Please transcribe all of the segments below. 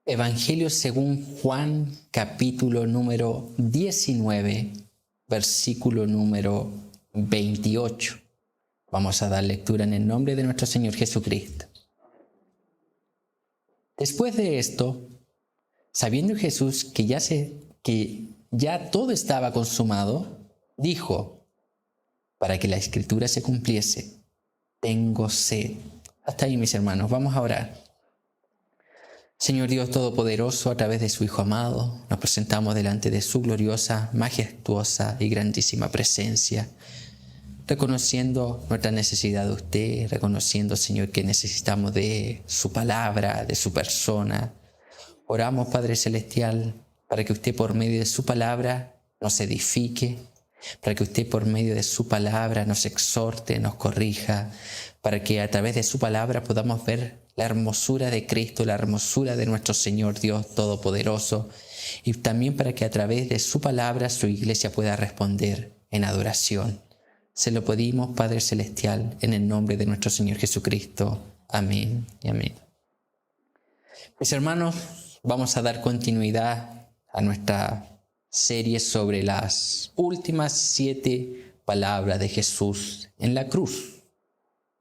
Evangelio según Juan, capítulo número 19, versículo número 28. Vamos a dar lectura en el nombre de nuestro Señor Jesucristo. Después de esto, sabiendo Jesús que ya todo estaba consumado, dijo, para que la Escritura se cumpliese, tengo sed. Hasta ahí, mis hermanos, vamos a orar. Señor Dios Todopoderoso, a través de su Hijo amado, nos presentamos delante de su gloriosa, majestuosa y grandísima presencia, reconociendo nuestra necesidad de usted, reconociendo, Señor, que necesitamos de su palabra, de su persona. Oramos, Padre Celestial, para que usted por medio de su palabra nos edifique, para que usted por medio de su palabra nos exhorte, nos corrija, para que a través de su palabra podamos ver la hermosura de Cristo, la hermosura de nuestro Señor Dios Todopoderoso, y también para que a través de su palabra su iglesia pueda responder en adoración. Se lo pedimos, Padre Celestial, en el nombre de nuestro Señor Jesucristo. Amén y amén. Mis hermanos, vamos a dar continuidad a nuestra serie sobre las últimas 7 palabras de Jesús en la cruz.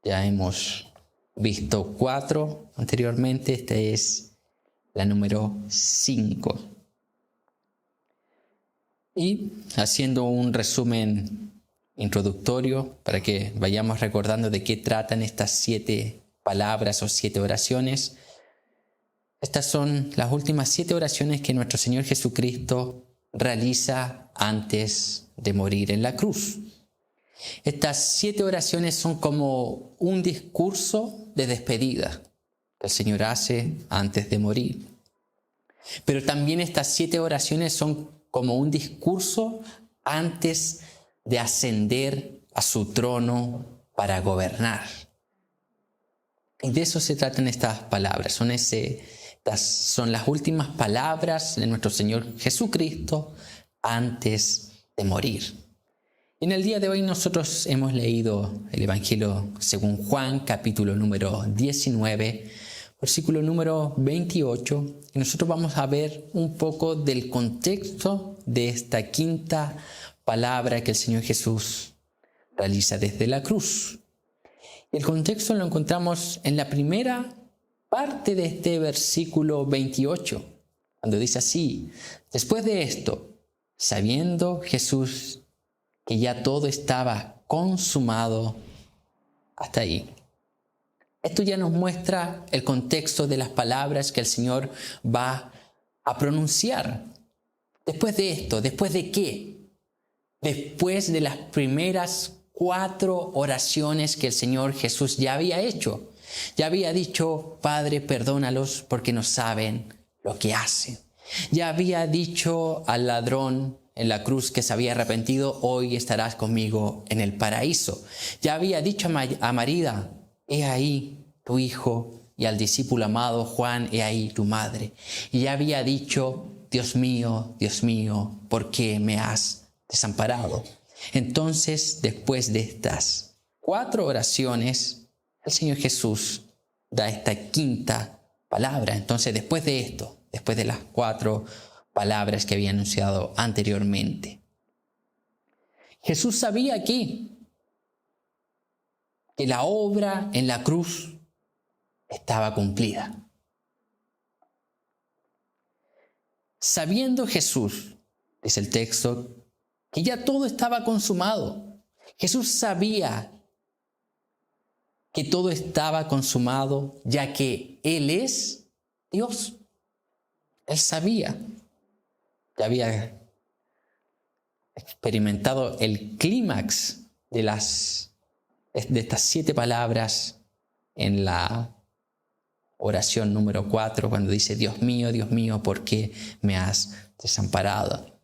Ya hemos visto 4 anteriormente, esta es la número 5. Y haciendo un resumen introductorio para que vayamos recordando de qué tratan estas 7 palabras o 7 oraciones. Estas son las últimas 7 oraciones que nuestro Señor Jesucristo realiza antes de morir en la cruz. Estas 7 oraciones son como un discurso de despedida que el Señor hace antes de morir. Pero también estas 7 oraciones son como un discurso antes de ascender a su trono para gobernar. Y de eso se tratan estas palabras. Son las últimas palabras de nuestro Señor Jesucristo antes de morir. Y en el día de hoy nosotros hemos leído el Evangelio según Juan, capítulo número 19, versículo número 28. Y nosotros vamos a ver un poco del contexto de esta 5ª palabra que el Señor Jesús realiza desde la cruz. Y el contexto lo encontramos en la primera parte de este versículo 28, cuando dice así: después de esto, sabiendo Jesús que ya todo estaba consumado, hasta ahí. Esto ya nos muestra el contexto de las palabras que el Señor va a pronunciar. Después de esto, ¿después de qué? Después de las primeras 4 oraciones que el Señor Jesús ya había hecho. Ya había dicho, Padre, perdónalos porque no saben lo que hacen. Ya había dicho al ladrón en la cruz que se había arrepentido, hoy estarás conmigo en el paraíso. Ya había dicho a María, he ahí tu hijo, y al discípulo amado Juan, he ahí tu madre. Y ya había dicho, Dios mío, ¿por qué me has desamparado? Entonces, después de estas 4 oraciones, el Señor Jesús da esta 5ª palabra. Entonces, después de esto, después de las 4 palabras que había anunciado anteriormente, Jesús sabía aquí que la obra en la cruz estaba cumplida. Sabiendo Jesús, dice el texto, que ya todo estaba consumado. Jesús sabía que todo estaba consumado, ya que Él es Dios. Él sabía. Ya había experimentado el clímax de estas 7 palabras en la oración número 4, cuando dice, Dios mío, ¿por qué me has desamparado?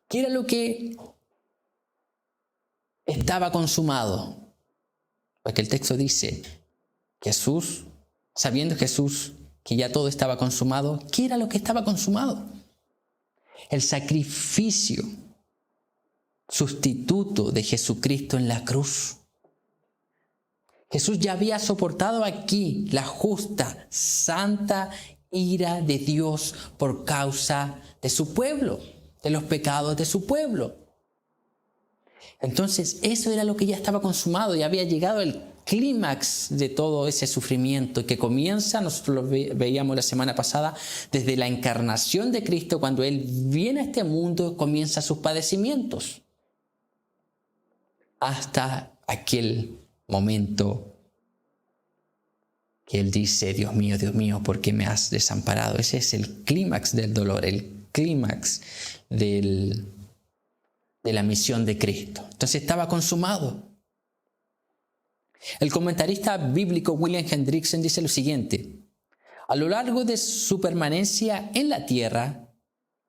¿Qué era lo que estaba consumado? Porque el texto dice, Jesús, sabiendo Jesús que ya todo estaba consumado, ¿qué era lo que estaba consumado? El sacrificio sustituto de Jesucristo en la cruz. Jesús ya había soportado aquí la justa, santa ira de Dios por causa de su pueblo, de los pecados de su pueblo. Entonces, eso era lo que ya estaba consumado y había llegado el clímax de todo ese sufrimiento que comienza, nosotros lo veíamos la semana pasada, desde la encarnación de Cristo. Cuando Él viene a este mundo, comienza sus padecimientos, hasta aquel momento que Él dice: Dios mío, ¿por qué me has desamparado? Ese es el clímax del dolor, el clímax de la misión de Cristo. Entonces estaba consumado. El comentarista bíblico William Hendrickson dice lo siguiente: a lo largo de su permanencia en la tierra,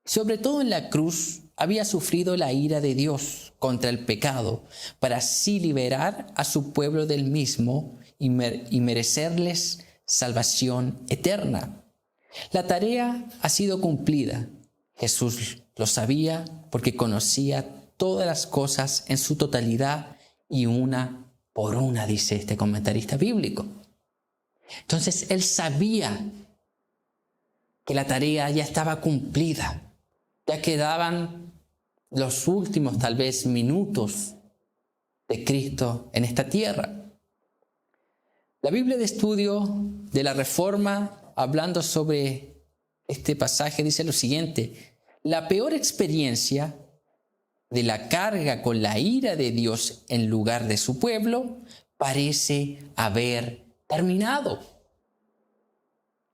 sobre todo en la cruz, había sufrido la ira de Dios contra el pecado, para así liberar a su pueblo del mismo y merecerles salvación eterna. La tarea ha sido cumplida. Jesús lo sabía porque conocía todas las cosas en su totalidad y una por una, dice este comentarista bíblico. Entonces Él sabía que la tarea ya estaba cumplida. Ya quedaban los últimos, tal vez, minutos de Cristo en esta tierra. La Biblia de Estudio de la Reforma, hablando sobre este pasaje, dice lo siguiente: la peor experiencia de la carga con la ira de Dios en lugar de su pueblo parece haber terminado.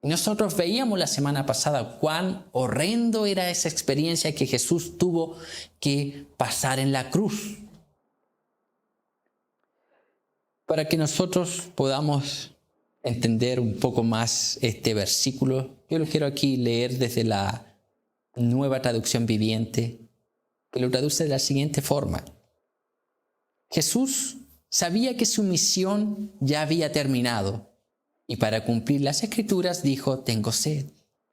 Y nosotros veíamos la semana pasada cuán horrendo era esa experiencia que Jesús tuvo que pasar en la cruz. Para que nosotros podamos entender un poco más este versículo, yo lo quiero aquí leer desde la Nueva Traducción Viviente, que lo traduce de la siguiente forma: Jesús sabía que su misión ya había terminado y para cumplir las Escrituras dijo: tengo sed.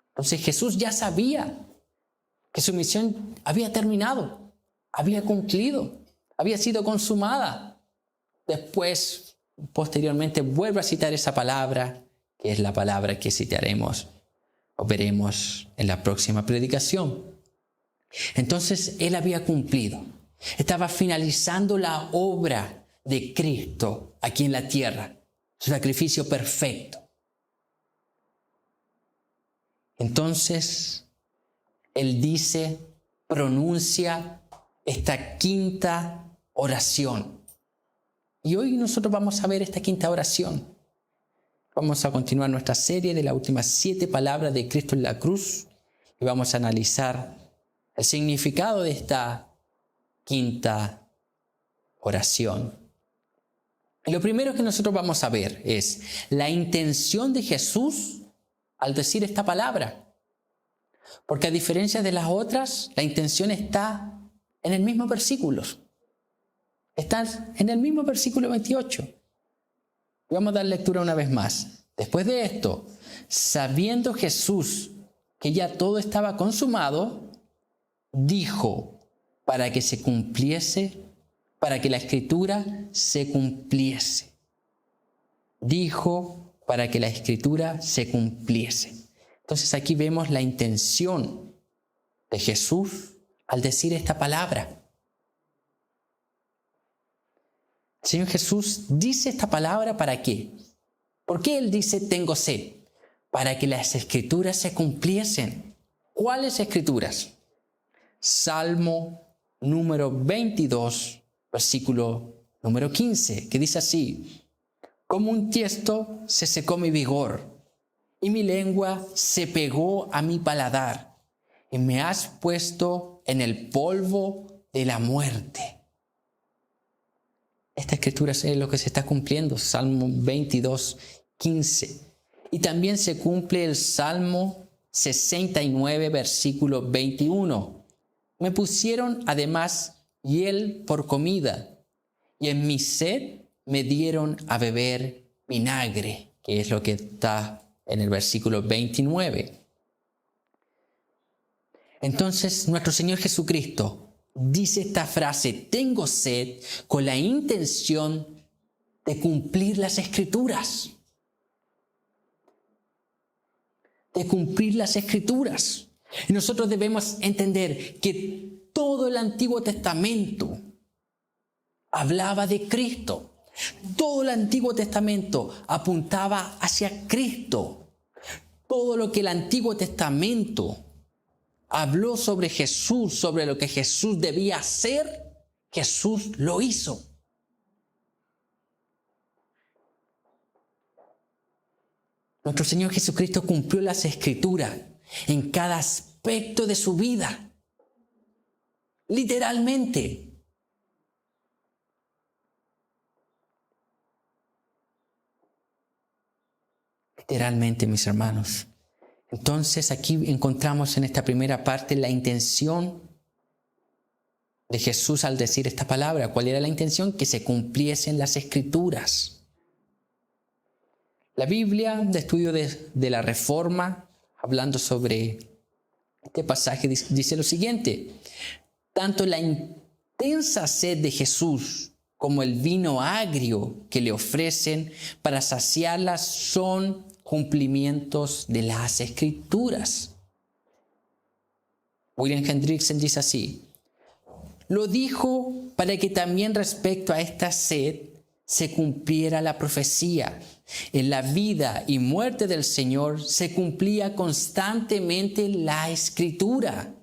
Entonces Jesús ya sabía que su misión había terminado, había cumplido, había sido consumada. Después, posteriormente, vuelve a citar esa palabra, que es la palabra que citaremos o veremos en la próxima predicación. Entonces Él había cumplido, estaba finalizando la obra de Cristo aquí en la tierra, su sacrificio perfecto. Entonces Él pronuncia esta quinta oración. Y hoy nosotros vamos a ver esta quinta oración. Vamos a continuar nuestra serie de las últimas 7 palabras de Cristo en la cruz y vamos a analizar el significado de esta quinta oración. Y lo primero que nosotros vamos a ver es la intención de Jesús al decir esta palabra. Porque a diferencia de las otras, la intención está en el mismo versículo. Está en el mismo versículo 28. Y vamos a dar lectura una vez más. Después de esto, sabiendo Jesús que ya todo estaba consumado, dijo para que se cumpliese, para que la Escritura se cumpliese. Dijo para que la Escritura se cumpliese. Entonces aquí vemos la intención de Jesús al decir esta palabra. El Señor Jesús dice esta palabra ¿para qué? ¿Por qué Él dice tengo sed? Para que las Escrituras se cumpliesen. ¿Cuáles Escrituras? Salmo número 22, versículo número 15, que dice así: como un tiesto se secó mi vigor, y mi lengua se pegó a mi paladar, y me has puesto en el polvo de la muerte. Esta escritura es lo que se está cumpliendo, Salmo 22, 15. Y también se cumple el Salmo 69, versículo 21. Me pusieron además hiel por comida, y en mi sed me dieron a beber vinagre, que es lo que está en el versículo 29. Entonces, nuestro Señor Jesucristo dice esta frase, tengo sed, con la intención de cumplir las Escrituras. de cumplir las Escrituras. Y nosotros debemos entender que todo el Antiguo Testamento hablaba de Cristo. Todo el Antiguo Testamento apuntaba hacia Cristo. Todo lo que el Antiguo Testamento habló sobre Jesús, sobre lo que Jesús debía hacer, Jesús lo hizo. Nuestro Señor Jesucristo cumplió las Escrituras en cada aspecto de su vida. Literalmente. Literalmente, mis hermanos. Entonces aquí encontramos en esta primera parte la intención de Jesús al decir esta palabra. ¿Cuál era la intención? Que se cumpliesen las Escrituras. La Biblia de estudio de la Reforma, hablando sobre este pasaje, dice lo siguiente: tanto la intensa sed de Jesús como el vino agrio que le ofrecen para saciarla son cumplimientos de las Escrituras. William Hendrickson dice así: lo dijo para que también respecto a esta sed se cumpliera la profecía. En la vida y muerte del Señor se cumplía constantemente la Escritura.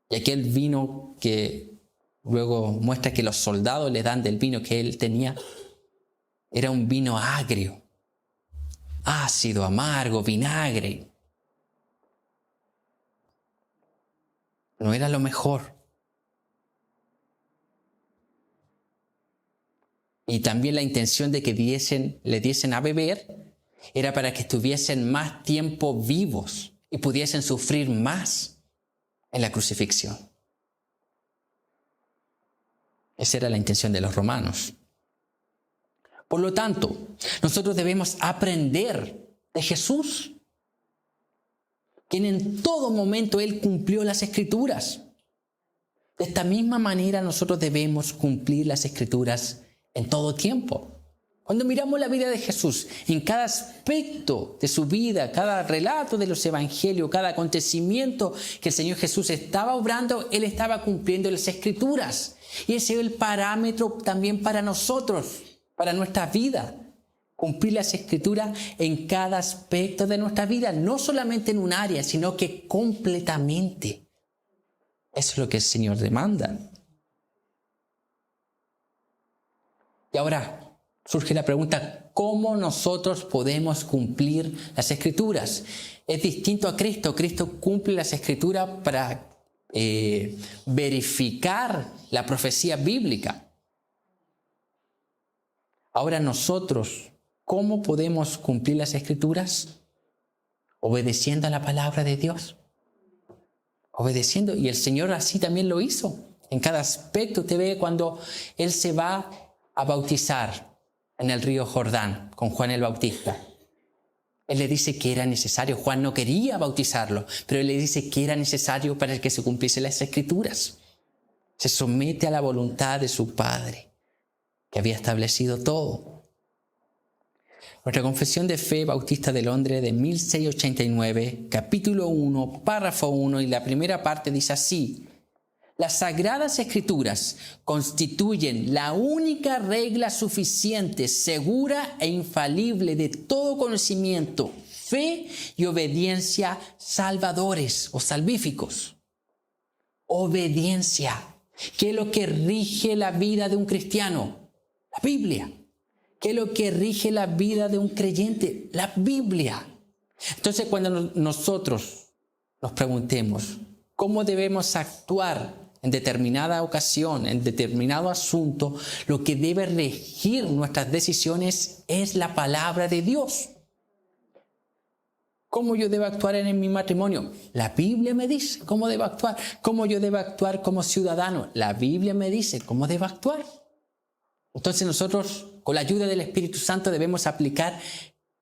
Y aquel vino que luego muestra que los soldados le dan del vino que él tenía, era un vino agrio, ácido, amargo, vinagre. No era lo mejor. Y también la intención de que le diesen a beber era para que estuviesen más tiempo vivos y pudiesen sufrir más en la crucifixión. Esa era la intención de los romanos. Por lo tanto, nosotros debemos aprender de Jesús, quien en todo momento Él cumplió las Escrituras. De esta misma manera nosotros debemos cumplir las Escrituras en todo tiempo. Cuando miramos la vida de Jesús, en cada aspecto de su vida, cada relato de los evangelios, cada acontecimiento que el Señor Jesús estaba obrando, Él estaba cumpliendo las Escrituras. Y ese es el parámetro también para nosotros, para nuestra vida. Cumplir las Escrituras en cada aspecto de nuestra vida, no solamente en un área, sino que completamente. Eso es lo que el Señor demanda. Y ahora surge la pregunta: ¿cómo nosotros podemos cumplir las Escrituras? Es distinto a Cristo. Cristo cumple las Escrituras para verificar la profecía bíblica. Ahora nosotros, ¿cómo podemos cumplir las Escrituras? Obedeciendo a la palabra de Dios. Obedeciendo. Y el Señor así también lo hizo. En cada aspecto. Usted ve cuando Él se va a bautizar en el río Jordán con Juan el Bautista. Él le dice que era necesario. Juan no quería bautizarlo, pero Él le dice que era necesario para que se cumpliesen las Escrituras. Se somete a la voluntad de su Padre, que había establecido todo. Nuestra Confesión de Fe Bautista de Londres de 1689, capítulo 1, párrafo 1, y la primera parte dice así: las Sagradas Escrituras constituyen la única regla suficiente, segura e infalible de todo conocimiento, fe y obediencia salvadores o salvíficos. Obediencia. ¿Qué es lo que rige la vida de un cristiano? La Biblia. ¿Qué es lo que rige la vida de un creyente? La Biblia. Entonces, cuando nosotros nos preguntemos cómo debemos actuar en determinada ocasión, en determinado asunto, lo que debe regir nuestras decisiones es la palabra de Dios. ¿Cómo yo debo actuar en mi matrimonio? La Biblia me dice cómo debo actuar. ¿Cómo yo debo actuar como ciudadano? La Biblia me dice cómo debo actuar. Entonces nosotros, con la ayuda del Espíritu Santo, debemos aplicar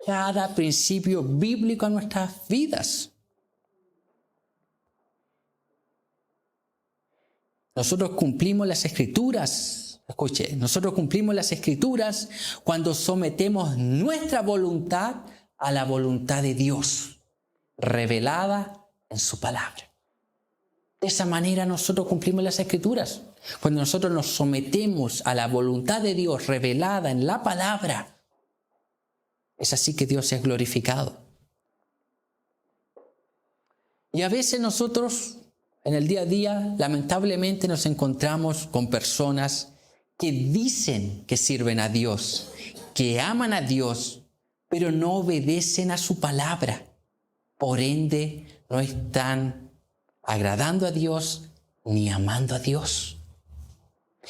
cada principio bíblico a nuestras vidas. Nosotros cumplimos las Escrituras. Escuche, nosotros cumplimos las Escrituras cuando sometemos nuestra voluntad a la voluntad de Dios, revelada en su palabra. De esa manera nosotros cumplimos las Escrituras. Cuando nosotros nos sometemos a la voluntad de Dios revelada en la palabra, es así que Dios es glorificado. Y a veces nosotros, en el día a día, lamentablemente nos encontramos con personas que dicen que sirven a Dios, que aman a Dios, pero no obedecen a su palabra. Por ende, no están agradando a Dios ni amando a Dios.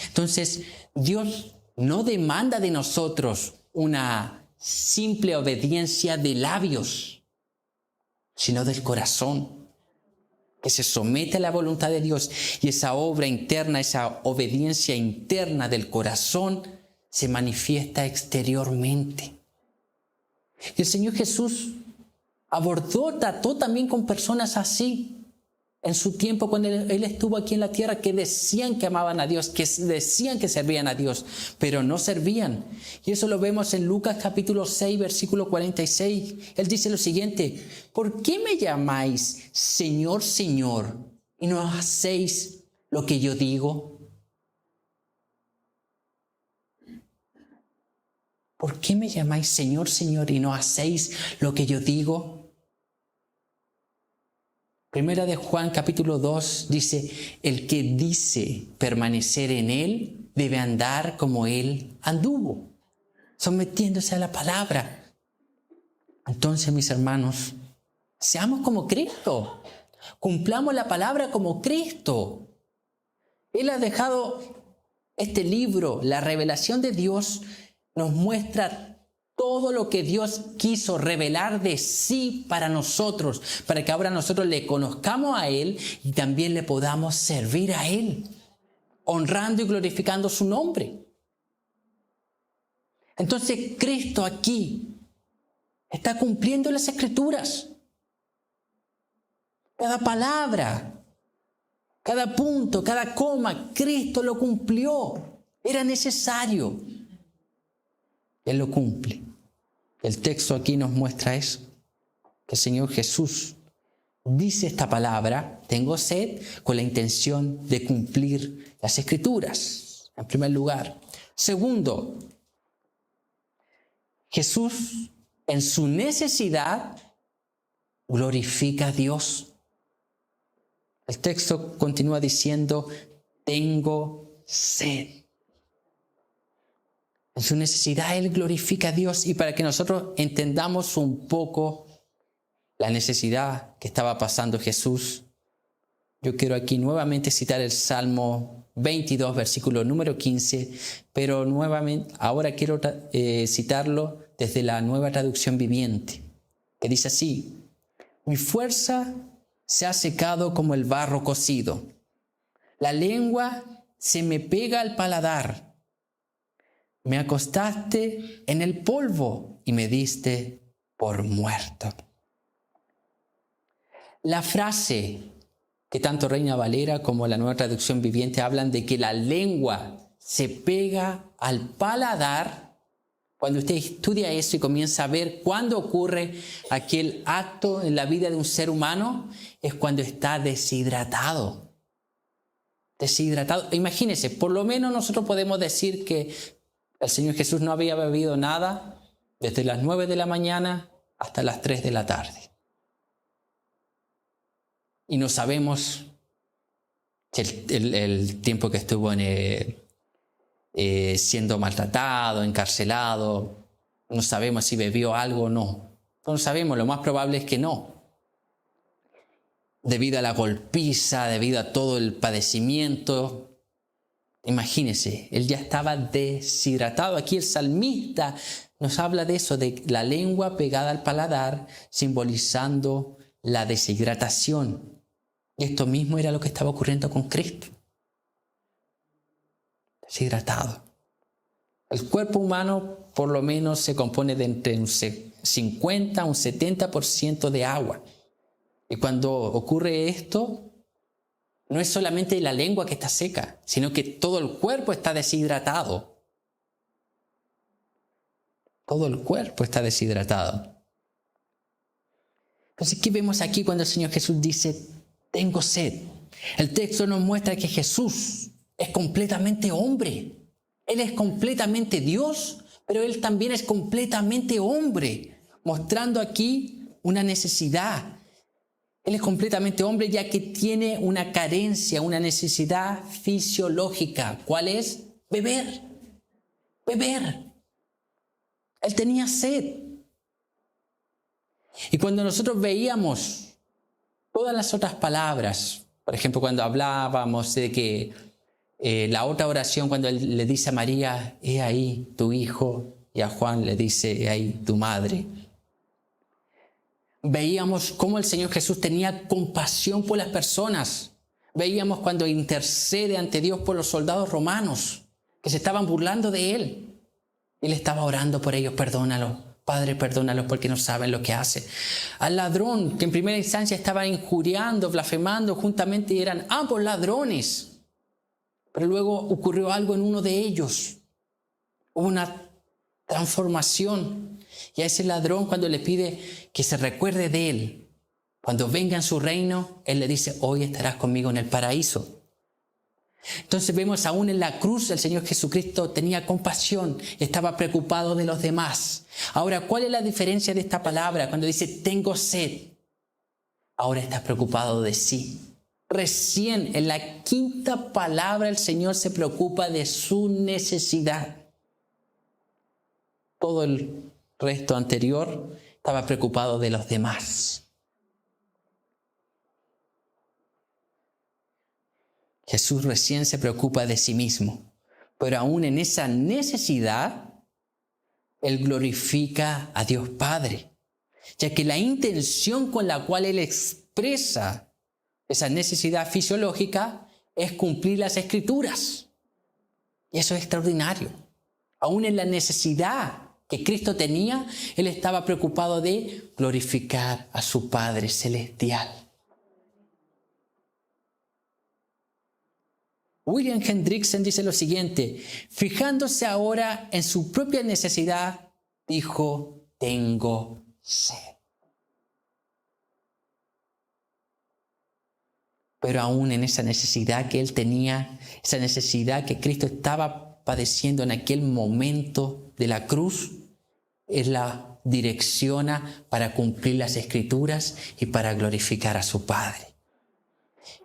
Entonces, Dios no demanda de nosotros una simple obediencia de labios, sino del corazón, que se somete a la voluntad de Dios, y esa obra interna, esa obediencia interna del corazón se manifiesta exteriormente. Y el Señor Jesús trató también con personas así en su tiempo cuando Él estuvo aquí en la tierra, que decían que amaban a Dios, que decían que servían a Dios, pero no servían. Y eso lo vemos en Lucas capítulo 6, versículo 46. Él dice lo siguiente: ¿por qué me llamáis Señor, Señor, y no hacéis lo que yo digo? ¿Por qué me llamáis Señor, Señor, y no hacéis lo que yo digo? Primera de Juan capítulo 2 dice: el que dice permanecer en Él debe andar como Él anduvo, sometiéndose a la palabra. Entonces, mis hermanos, seamos como Cristo, cumplamos la palabra como Cristo. Él ha dejado este libro, la revelación de Dios, nos muestra todo lo que Dios quiso revelar de sí para nosotros, para que ahora nosotros le conozcamos a Él y también le podamos servir a Él, honrando y glorificando su nombre. Entonces, Cristo aquí está cumpliendo las Escrituras. Cada palabra, cada punto, cada coma, Cristo lo cumplió. Era necesario. Él lo cumple. El texto aquí nos muestra eso, que el Señor Jesús dice esta palabra: tengo sed, con la intención de cumplir las Escrituras, en primer lugar. Segundo, Jesús en su necesidad glorifica a Dios. El texto continúa diciendo: tengo sed. En su necesidad Él glorifica a Dios. Y para que nosotros entendamos un poco la necesidad que estaba pasando Jesús, yo quiero aquí nuevamente citar el Salmo 22, versículo número 15, pero nuevamente ahora quiero citarlo desde la Nueva Traducción Viviente, que dice así: mi fuerza se ha secado como el barro cocido, la lengua se me pega al paladar. Me acostaste en el polvo y me diste por muerto. La frase que tanto Reina Valera como la Nueva Traducción Viviente hablan de que la lengua se pega al paladar, cuando usted estudia eso y comienza a ver cuándo ocurre aquel acto en la vida de un ser humano, es cuando está deshidratado. Deshidratado. Imagínense, por lo menos nosotros podemos decir que el Señor Jesús no había bebido nada desde las 9 de la mañana hasta las 3 de la tarde. Y no sabemos el tiempo que estuvo siendo maltratado, encarcelado. No sabemos si bebió algo o no. No sabemos, lo más probable es que no. Debido a la golpiza, debido a todo el padecimiento. Imagínense, él ya estaba deshidratado. Aquí el salmista nos habla de eso, de la lengua pegada al paladar, simbolizando la deshidratación. Y esto mismo era lo que estaba ocurriendo con Cristo. Deshidratado. El cuerpo humano por lo menos se compone de entre un 50 a un 70% de agua. Y cuando ocurre esto, no es solamente la lengua que está seca, sino que todo el cuerpo está deshidratado. Todo el cuerpo está deshidratado. Entonces, ¿qué vemos aquí cuando el Señor Jesús dice, tengo sed? El texto nos muestra que Jesús es completamente hombre. Él es completamente Dios, pero Él también es completamente hombre, mostrando aquí una necesidad. Él es completamente hombre ya que tiene una carencia, una necesidad fisiológica. ¿Cuál es? Beber. Beber. Él tenía sed. Y cuando nosotros veíamos todas las otras palabras, por ejemplo, cuando hablábamos de que la otra oración, cuando él le dice a María, he ahí tu hijo, y a Juan le dice, he ahí tu madre. Veíamos cómo el Señor Jesús tenía compasión por las personas. Veíamos cuando intercede ante Dios por los soldados romanos que se estaban burlando de Él. Él estaba orando por ellos, perdónalos. Padre, perdónalos porque no saben lo que hacen. Al ladrón que en primera instancia estaba injuriando, blasfemando juntamente y eran ambos ladrones. Pero luego ocurrió algo en uno de ellos. Hubo una transformación. Y a ese ladrón, cuando le pide que se recuerde de él, cuando venga en su reino, él le dice, hoy estarás conmigo en el paraíso. Entonces vemos aún en la cruz el Señor Jesucristo tenía compasión, estaba preocupado de los demás. Ahora, ¿cuál es la diferencia de esta palabra? Cuando dice, tengo sed, ahora está preocupado de sí. Recién en la quinta palabra el Señor se preocupa de su necesidad. Todo el resto anterior estaba preocupado de los demás. Jesús recién se preocupa de sí mismo, pero aún en esa necesidad, Él glorifica a Dios Padre, ya que la intención con la cual Él expresa esa necesidad fisiológica es cumplir las Escrituras. Y eso es extraordinario. Aún en la necesidad que Cristo tenía, Él estaba preocupado de glorificar a su Padre Celestial. William Hendrickson dice lo siguiente, fijándose ahora en su propia necesidad, dijo, tengo sed. Pero aún en esa necesidad que él tenía, esa necesidad que Cristo estaba padeciendo en aquel momento de la cruz, Él la direcciona para cumplir las Escrituras y para glorificar a su Padre.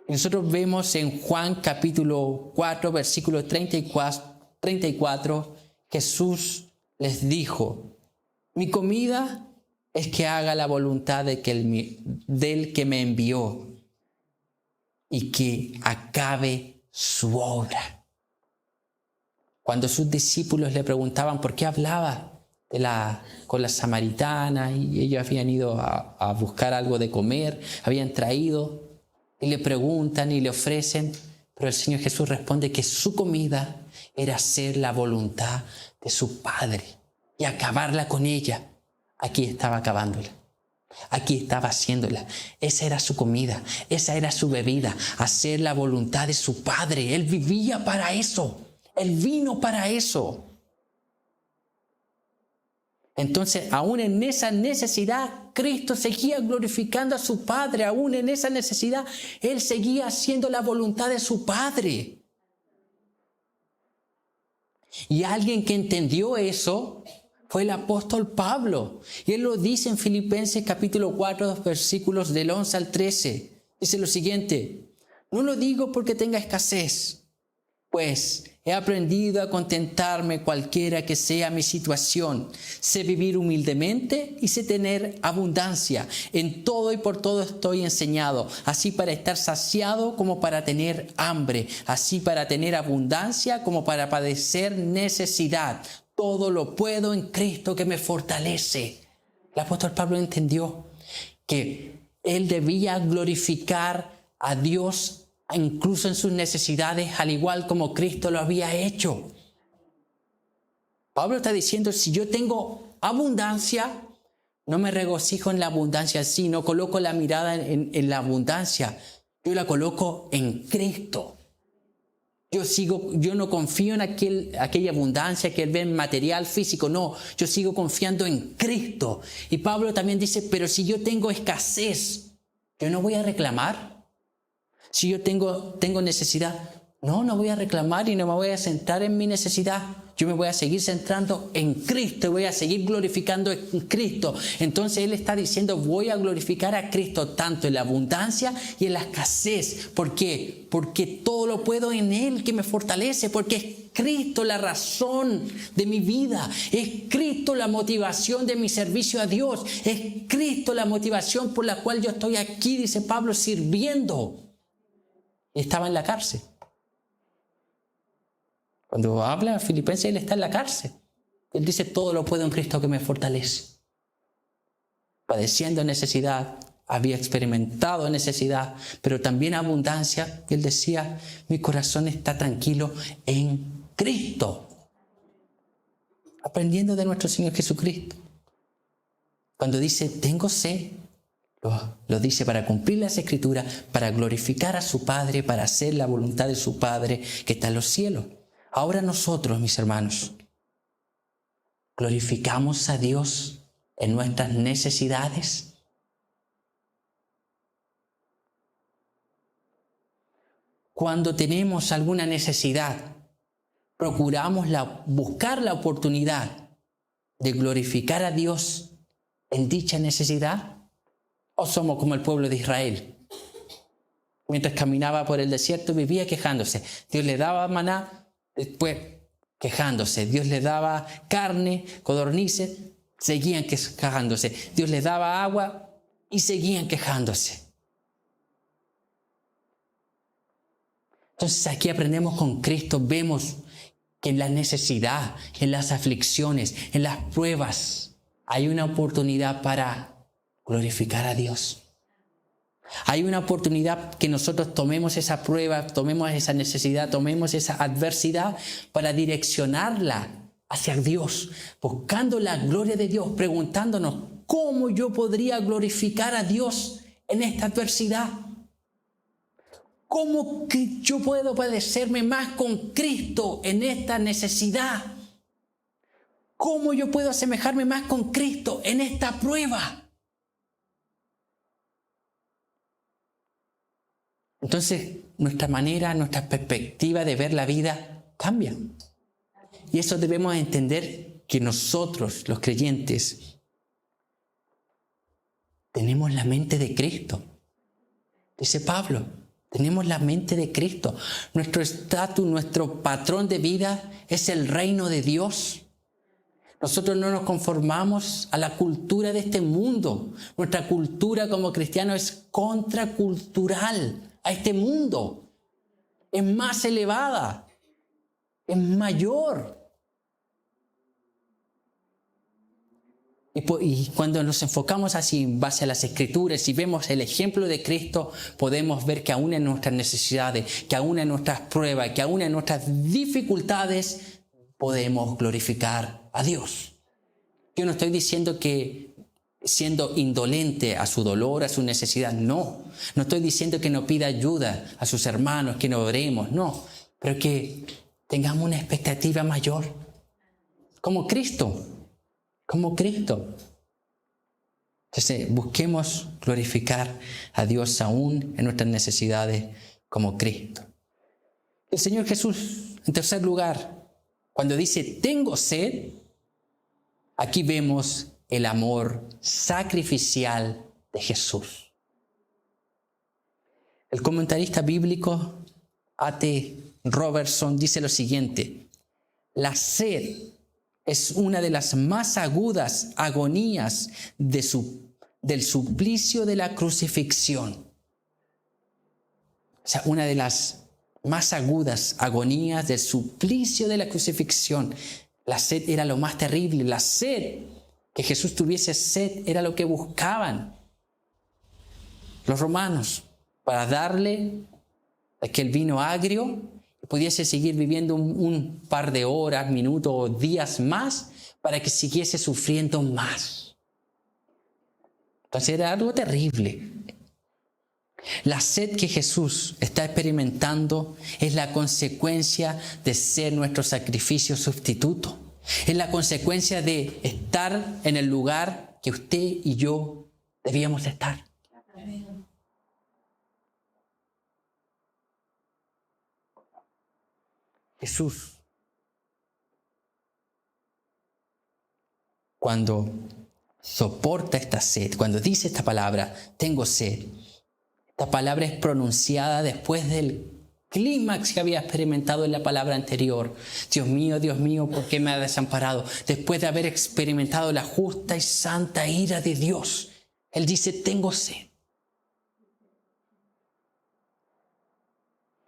Y nosotros vemos en Juan capítulo 4, versículo 34, Jesús les dijo, mi comida es que haga la voluntad del que me envió y que acabe su obra. Cuando sus discípulos le preguntaban por qué hablaba con la samaritana y ellos habían ido a buscar algo de comer, habían traído y le preguntan y le ofrecen, pero el Señor Jesús responde que su comida era hacer la voluntad de su Padre y acabarla con ella. Aquí estaba acabándola. Aquí estaba haciéndola. Esa era su comida, esa era su bebida, hacer la voluntad de su Padre. Él vivía para eso. Él vino para eso. Entonces, aún en esa necesidad, Cristo seguía glorificando a su Padre. Aún en esa necesidad, Él seguía haciendo la voluntad de su Padre. Y alguien que entendió eso fue el apóstol Pablo. Y él lo dice en Filipenses capítulo 4, versículos del 11 al 13. Dice lo siguiente, no lo digo porque tenga escasez, pues he aprendido a contentarme cualquiera que sea mi situación. Sé vivir humildemente y sé tener abundancia. En todo y por todo estoy enseñado, así para estar saciado como para tener hambre, así para tener abundancia como para padecer necesidad. Todo lo puedo en Cristo que me fortalece. El apóstol Pablo entendió que él debía glorificar a Dios incluso en sus necesidades, al igual como Cristo lo había hecho. Pablo está diciendo, si yo tengo abundancia, no me regocijo en la abundancia en sí, no coloco la mirada en la abundancia, yo la coloco en Cristo. Yo no confío en aquella abundancia que él ve en material físico, no, yo sigo confiando en Cristo. Y Pablo también dice, pero si yo tengo escasez, ¿yo no voy a reclamar? Si yo tengo necesidad, no voy a reclamar y no me voy a centrar en mi necesidad. Yo me voy a seguir centrando en Cristo y voy a seguir glorificando en Cristo. Entonces él está diciendo, voy a glorificar a Cristo tanto en la abundancia y en la escasez. ¿Por qué? Porque todo lo puedo en Él que me fortalece, porque es Cristo la razón de mi vida, es Cristo la motivación de mi servicio a Dios, es Cristo la motivación por la cual yo estoy aquí, dice Pablo, sirviendo. Estaba en la cárcel. Cuando habla a Filipenses, él está en la cárcel. Él dice, todo lo puedo en Cristo que me fortalece. Padeciendo necesidad, había experimentado necesidad, pero también abundancia. Él decía, mi corazón está tranquilo en Cristo. Aprendiendo de nuestro Señor Jesucristo. Cuando dice, tengo sed, lo dice para cumplir las Escrituras, para glorificar a su Padre, para hacer la voluntad de su Padre que está en los cielos. Ahora nosotros, mis hermanos, glorificamos a Dios en nuestras necesidades. Cuando tenemos alguna necesidad, procuramos buscar la oportunidad de glorificar a Dios en dicha necesidad, o somos como el pueblo de Israel. Mientras caminaba por el desierto vivía quejándose. Dios le daba maná, después quejándose. Dios les daba carne, codornices, seguían quejándose. Dios les daba agua y seguían quejándose. Entonces aquí aprendemos con Cristo, vemos que en la necesidad, en las aflicciones, en las pruebas, hay una oportunidad para glorificar a Dios. Hay una oportunidad que nosotros tomemos esa prueba, tomemos esa necesidad, tomemos esa adversidad para direccionarla hacia Dios, buscando la gloria de Dios, preguntándonos cómo yo podría glorificar a Dios en esta adversidad. ¿Cómo que yo puedo padecerme más con Cristo en esta necesidad? ¿Cómo yo puedo asemejarme más con Cristo en esta prueba? Entonces, nuestra manera, nuestra perspectiva de ver la vida cambia. Y eso debemos entender que nosotros, los creyentes, tenemos la mente de Cristo. Dice Pablo, tenemos la mente de Cristo. Nuestro estatus, nuestro patrón de vida es el reino de Dios. Nosotros no nos conformamos a la cultura de este mundo. Nuestra cultura como cristianos es contracultural a este mundo. Es más elevada, es mayor. Y cuando nos enfocamos así en base a las Escrituras y vemos el ejemplo de Cristo, podemos ver que aún en nuestras necesidades, que aún en nuestras pruebas, que aún en nuestras dificultades, podemos glorificar a Dios. Yo no estoy diciendo que siendo indolente a su dolor, a su necesidad, no. No estoy diciendo que no pida ayuda a sus hermanos, que no oremos, no. Pero que tengamos una expectativa mayor. Como Cristo. Como Cristo. Entonces, busquemos glorificar a Dios aún en nuestras necesidades como Cristo. El Señor Jesús, en tercer lugar, cuando dice, tengo sed, aquí vemos el amor sacrificial de Jesús. El comentarista bíblico A.T. Robertson dice lo siguiente: la sed es una de las más agudas agonías del suplicio de la crucifixión. O sea, una de las más agudas agonías del suplicio de la crucifixión. La sed era lo más terrible. La sed, que Jesús tuviese sed, era lo que buscaban los romanos para darle aquel vino agrio y pudiese seguir viviendo un par de horas, minutos o días más para que siguiese sufriendo más. Entonces era algo terrible. La sed que Jesús está experimentando es la consecuencia de ser nuestro sacrificio sustituto. Es la consecuencia de estar en el lugar que usted y yo debíamos estar. Jesús, cuando soporta esta sed, cuando dice esta palabra, tengo sed, esta palabra es pronunciada después del clímax que había experimentado en la palabra anterior. Dios mío, ¿por qué me ha desamparado? Después de haber experimentado la justa y santa ira de Dios, Él dice, tengo sed.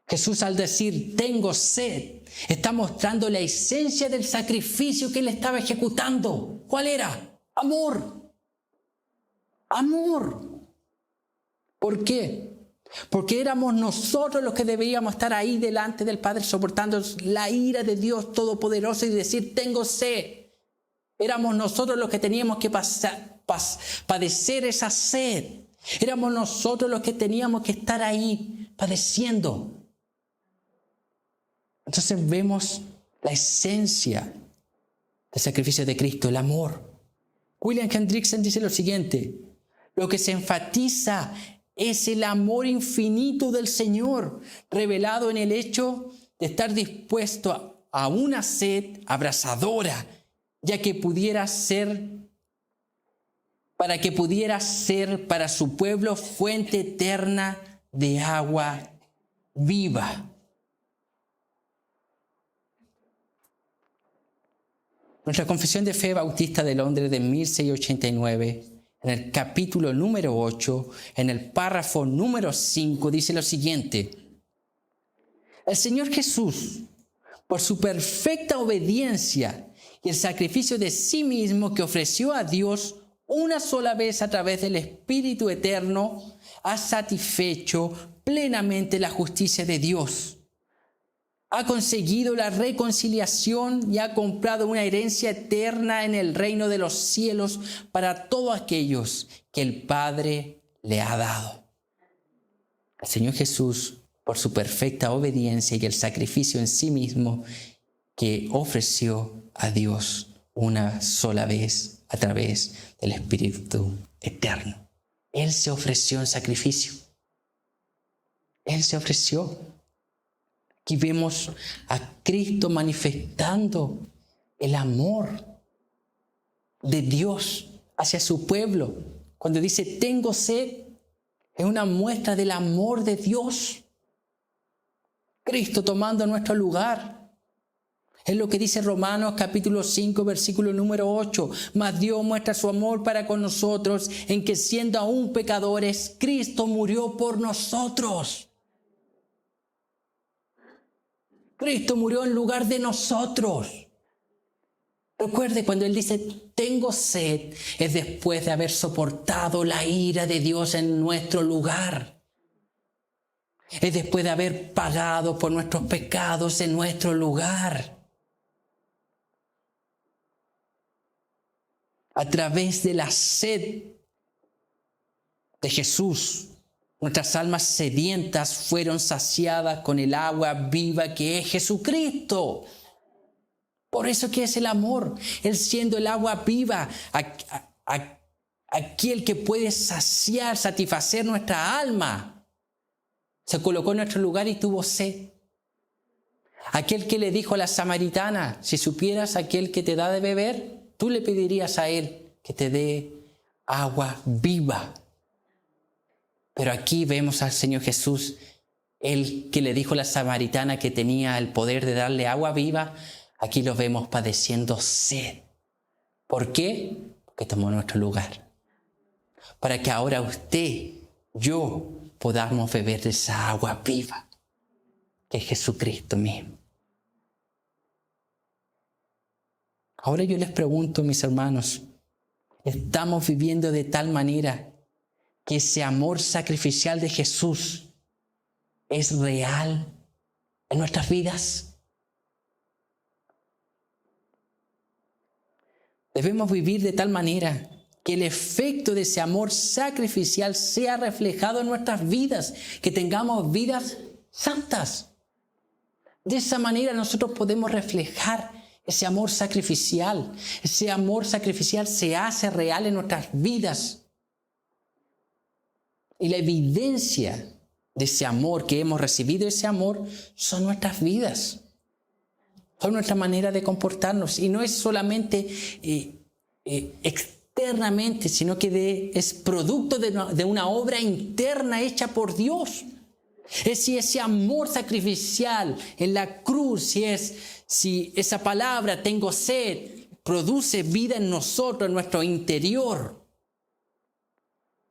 Jesús, al decir, tengo sed, está mostrando la esencia del sacrificio que Él estaba ejecutando. ¿Cuál era? Amor. Amor. ¿Por qué? Porque éramos nosotros los que deberíamos estar ahí delante del Padre soportando la ira de Dios Todopoderoso y decir, tengo sed. Éramos nosotros los que teníamos que padecer esa sed. Éramos nosotros los que teníamos que estar ahí padeciendo. Entonces vemos la esencia del sacrificio de Cristo, el amor. William Hendrickson dice lo siguiente: lo que se enfatiza es el amor infinito del Señor, revelado en el hecho de estar dispuesto a una sed abrasadora, para que pudiera ser para su pueblo fuente eterna de agua viva. Nuestra Confesión de Fe Bautista de Londres de 1689, en el capítulo número 8, en el párrafo número 5, dice lo siguiente: el Señor Jesús, por su perfecta obediencia y el sacrificio de sí mismo que ofreció a Dios una sola vez a través del Espíritu Eterno, ha satisfecho plenamente la justicia de Dios. Ha conseguido la reconciliación y ha comprado una herencia eterna en el reino de los cielos para todos aquellos que el Padre le ha dado. El Señor Jesús, por su perfecta obediencia y el sacrificio en sí mismo que ofreció a Dios una sola vez a través del Espíritu Eterno. Él se ofreció en sacrificio. Él se ofreció. Aquí vemos a Cristo manifestando el amor de Dios hacia su pueblo. Cuando dice, tengo sed, es una muestra del amor de Dios. Cristo tomando nuestro lugar. Es lo que dice Romanos capítulo 5, versículo número 8. Mas Dios muestra su amor para con nosotros en que siendo aún pecadores, Cristo murió por nosotros. Cristo murió en lugar de nosotros. Recuerde, cuando Él dice, tengo sed, es después de haber soportado la ira de Dios en nuestro lugar. Es después de haber pagado por nuestros pecados en nuestro lugar. A través de la sed de Jesús, nuestras almas sedientas fueron saciadas con el agua viva que es Jesucristo. Por eso que es el amor. Él siendo el agua viva, aquel que puede satisfacer nuestra alma, se colocó en nuestro lugar y tuvo sed. Aquel que le dijo a la samaritana, si supieras aquel que te da de beber, tú le pedirías a Él que te dé agua viva. Pero aquí vemos al Señor Jesús, Él que le dijo a la samaritana que tenía el poder de darle agua viva, aquí lo vemos padeciendo sed. ¿Por qué? Porque tomó nuestro lugar. Para que ahora usted, yo, podamos beber de esa agua viva, que es Jesucristo mismo. Ahora yo les pregunto, mis hermanos, ¿estamos viviendo de tal manera que ese amor sacrificial de Jesús es real en nuestras vidas? Debemos vivir de tal manera que el efecto de ese amor sacrificial sea reflejado en nuestras vidas, que tengamos vidas santas. De esa manera nosotros podemos reflejar ese amor sacrificial. Ese amor sacrificial se hace real en nuestras vidas. Y la evidencia de ese amor que hemos recibido, ese amor, son nuestras vidas. Son nuestra manera de comportarnos. Y no es solamente externamente, sino que es producto de una obra interna hecha por Dios. Es si ese amor sacrificial en la cruz, si esa palabra tengo sed, produce vida en nosotros, en nuestro interior,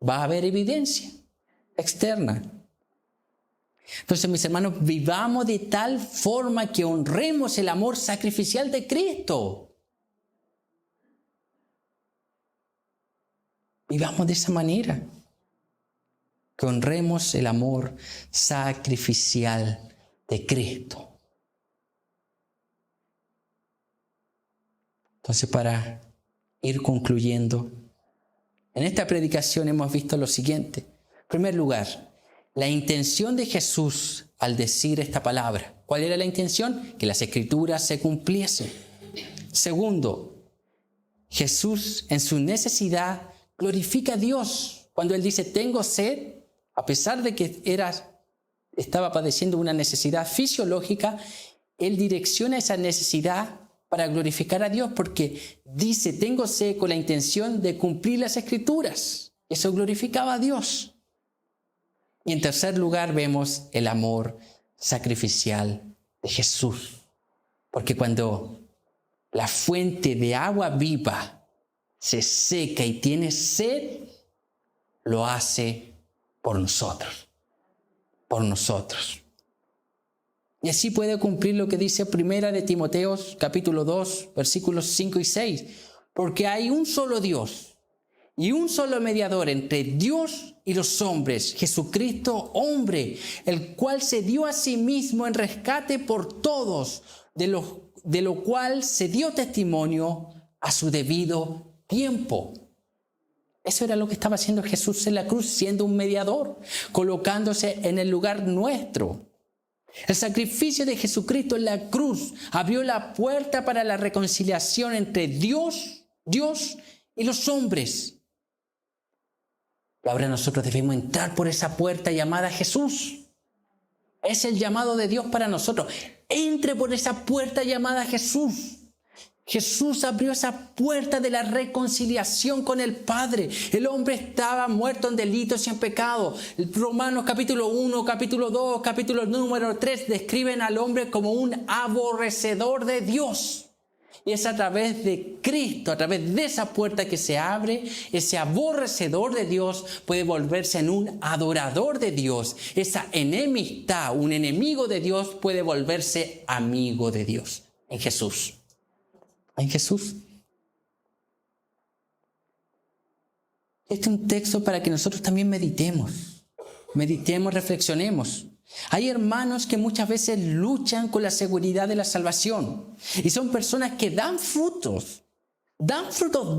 va a haber evidencia externa. Entonces, mis hermanos, vivamos de tal forma que honremos el amor sacrificial de Cristo. Vivamos de esa manera. Que honremos el amor sacrificial de Cristo. Entonces, para ir concluyendo, en esta predicación hemos visto lo siguiente. En primer lugar, la intención de Jesús al decir esta palabra. ¿Cuál era la intención? Que las Escrituras se cumpliesen. Segundo, Jesús en su necesidad glorifica a Dios. Cuando Él dice, tengo sed, a pesar de que estaba padeciendo una necesidad fisiológica, Él direcciona esa necesidad para glorificar a Dios, porque dice, tengo sed con la intención de cumplir las Escrituras. Eso glorificaba a Dios. Y en tercer lugar vemos el amor sacrificial de Jesús. Porque cuando la fuente de agua viva se seca y tiene sed, lo hace por nosotros. Por nosotros. Y así puede cumplir lo que dice 1 de Timoteo, capítulo 2, versículos 5 y 6. Porque hay un solo Dios y un solo mediador entre Dios y los hombres, Jesucristo hombre, el cual se dio a sí mismo en rescate por todos, de lo cual se dio testimonio a su debido tiempo. Eso era lo que estaba haciendo Jesús en la cruz, siendo un mediador, colocándose en el lugar nuestro. El sacrificio de Jesucristo en la cruz abrió la puerta para la reconciliación entre Dios y los hombres. Y ahora nosotros debemos entrar por esa puerta llamada Jesús. Es el llamado de Dios para nosotros. Entre por esa puerta llamada Jesús. Jesús abrió esa puerta de la reconciliación con el Padre. El hombre estaba muerto en delitos y en pecado. Romanos capítulo 1, capítulo 2, capítulo número 3 describen al hombre como un aborrecedor de Dios. Y es a través de Cristo, a través de esa puerta que se abre, ese aborrecedor de Dios puede volverse en un adorador de Dios. Esa enemistad, un enemigo de Dios puede volverse amigo de Dios en Jesús. En Jesús. Este es un texto para que nosotros también meditemos, reflexionemos. Hay hermanos que muchas veces luchan con la seguridad de la salvación y son personas que dan frutos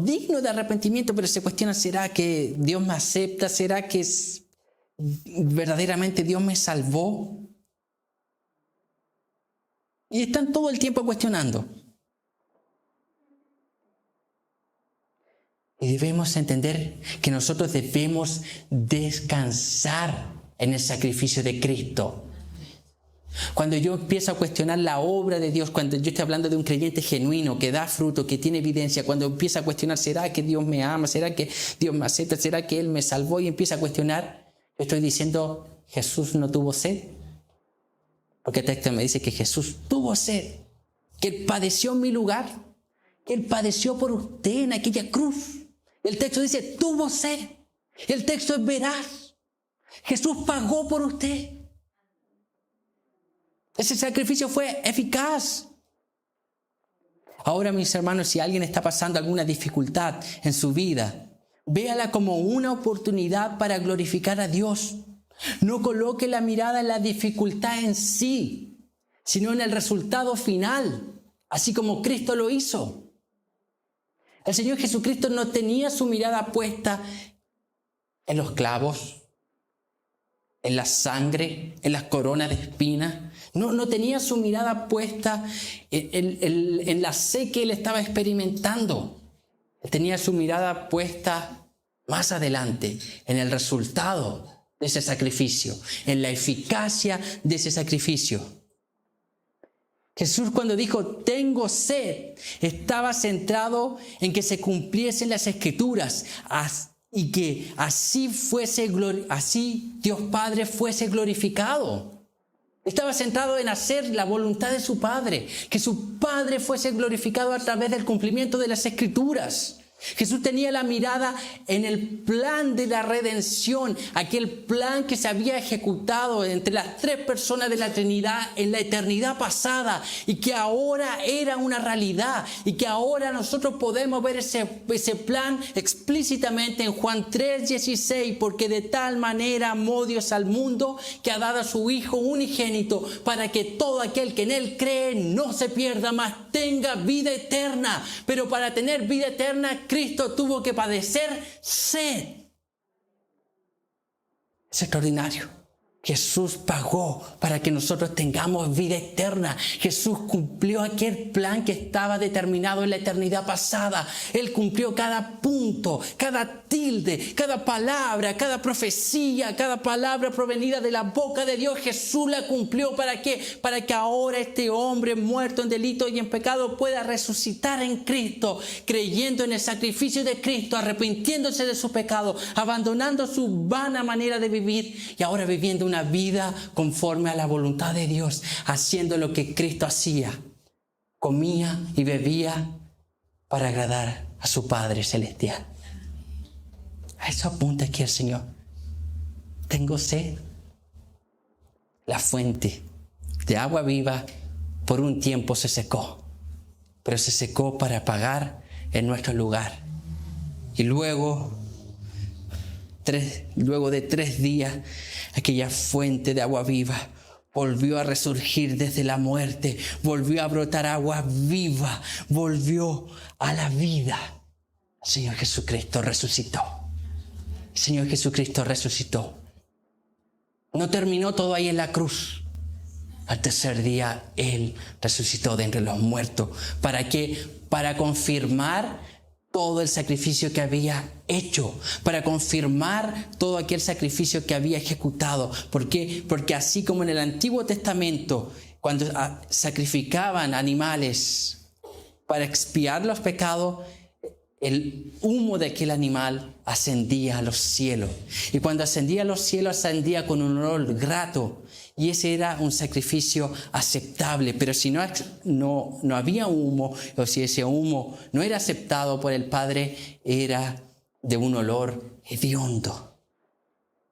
dignos de arrepentimiento, pero se cuestionan, ¿será que Dios me acepta? ¿Será que verdaderamente Dios me salvó? Y están todo el tiempo cuestionando. Y debemos entender que nosotros debemos descansar en el sacrificio de Cristo. Cuando yo empiezo a cuestionar la obra de Dios, cuando yo estoy hablando de un creyente genuino, que da fruto, que tiene evidencia, cuando empieza a cuestionar, ¿será que Dios me ama? ¿Será que Dios me acepta? ¿Será que Él me salvó? Y empieza a cuestionar, estoy diciendo, Jesús no tuvo sed. Porque el texto me dice que Jesús tuvo sed, que Él padeció en mi lugar, que Él padeció por usted en aquella cruz. El texto dice, tuvo sed. El texto es veraz. Jesús pagó por usted. Ese sacrificio fue eficaz. Ahora, mis hermanos, si alguien está pasando alguna dificultad en su vida, véala como una oportunidad para glorificar a Dios. No coloque la mirada en la dificultad en sí, sino en el resultado final, así como Cristo lo hizo. El Señor Jesucristo no tenía su mirada puesta en los clavos, en la sangre, en las coronas de espinas. No tenía su mirada puesta en la sed que él estaba experimentando. Él tenía su mirada puesta más adelante, en el resultado de ese sacrificio, en la eficacia de ese sacrificio. Jesús, cuando dijo, tengo sed, estaba centrado en que se cumpliesen las Escrituras y que así Dios Padre fuese glorificado. Estaba centrado en hacer la voluntad de su Padre, que su Padre fuese glorificado a través del cumplimiento de las Escrituras. Jesús tenía la mirada en el plan de la redención, aquel plan que se había ejecutado entre las tres personas de la Trinidad en la eternidad pasada y que ahora era una realidad y que ahora nosotros podemos ver ese plan explícitamente en Juan 3:16, porque de tal manera amó Dios al mundo que ha dado a su Hijo unigénito para que todo aquel que en Él cree no se pierda, mas tenga vida eterna. Pero para tener vida eterna, Cristo tuvo que padecer sed. Es extraordinario. Jesús pagó para que nosotros tengamos vida eterna. Jesús cumplió aquel plan que estaba determinado en la eternidad pasada. Él cumplió cada punto, cada tilde, cada palabra, cada profecía, cada palabra provenida de la boca de Dios. Jesús la cumplió. ¿Para qué? Para que ahora este hombre muerto en delito y en pecado pueda resucitar en Cristo, creyendo en el sacrificio de Cristo, arrepintiéndose de su pecado, abandonando su vana manera de vivir y ahora viviendo una vida conforme a la voluntad de Dios, haciendo lo que Cristo hacía, comía y bebía para agradar a su Padre Celestial. A eso apunta aquí el Señor. Tengo sed. La fuente de agua viva por un tiempo se secó, pero se secó para pagar en nuestro lugar. Y luego de 3 días, aquella fuente de agua viva volvió a resurgir desde la muerte, volvió a brotar agua viva, volvió a la vida. El Señor Jesucristo resucitó. El Señor Jesucristo resucitó. No terminó todo ahí en la cruz. Al tercer día Él resucitó de entre los muertos. ¿Para qué? Para confirmar todo el sacrificio que había hecho, para confirmar todo aquel sacrificio que había ejecutado. ¿Por qué? Porque así como en el Antiguo Testamento, cuando sacrificaban animales para expiar los pecados, el humo de aquel animal ascendía a los cielos. Y cuando ascendía a los cielos, ascendía con un olor grato. Y ese era un sacrificio aceptable. Pero si no había humo, o si ese humo no era aceptado por el Padre, era de un olor hediondo.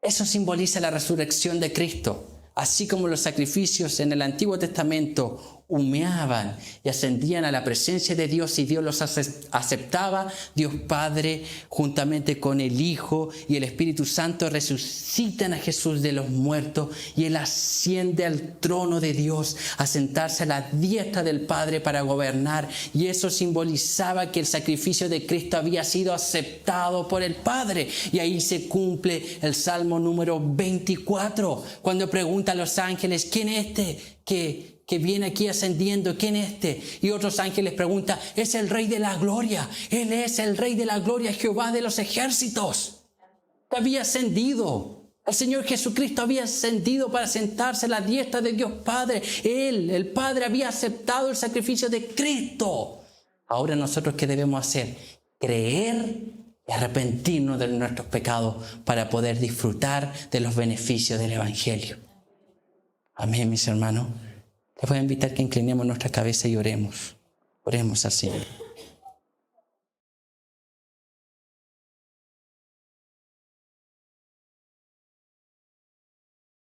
Eso simboliza la resurrección de Cristo. Así como los sacrificios en el Antiguo Testamento humeaban y ascendían a la presencia de Dios y Dios los aceptaba, Dios Padre juntamente con el Hijo y el Espíritu Santo resucitan a Jesús de los muertos y Él asciende al trono de Dios a sentarse a la diestra del Padre para gobernar. Y eso simbolizaba que el sacrificio de Cristo había sido aceptado por el Padre. Y ahí se cumple el Salmo número 24, cuando pregunta a los ángeles, ¿quién es este que viene aquí ascendiendo? ¿Quién es este? Y otros ángeles preguntan, es el Rey de la Gloria. Él es el Rey de la Gloria, Jehová de los ejércitos. Había ascendido. El Señor Jesucristo había ascendido para sentarse a la diestra de Dios Padre. Él, el Padre, había aceptado el sacrificio de Cristo. Ahora nosotros, ¿qué debemos hacer? Creer y arrepentirnos de nuestros pecados para poder disfrutar de los beneficios del Evangelio. Amén, mis hermanos. Les voy a invitar que inclinemos nuestra cabeza y oremos. Oremos al Señor.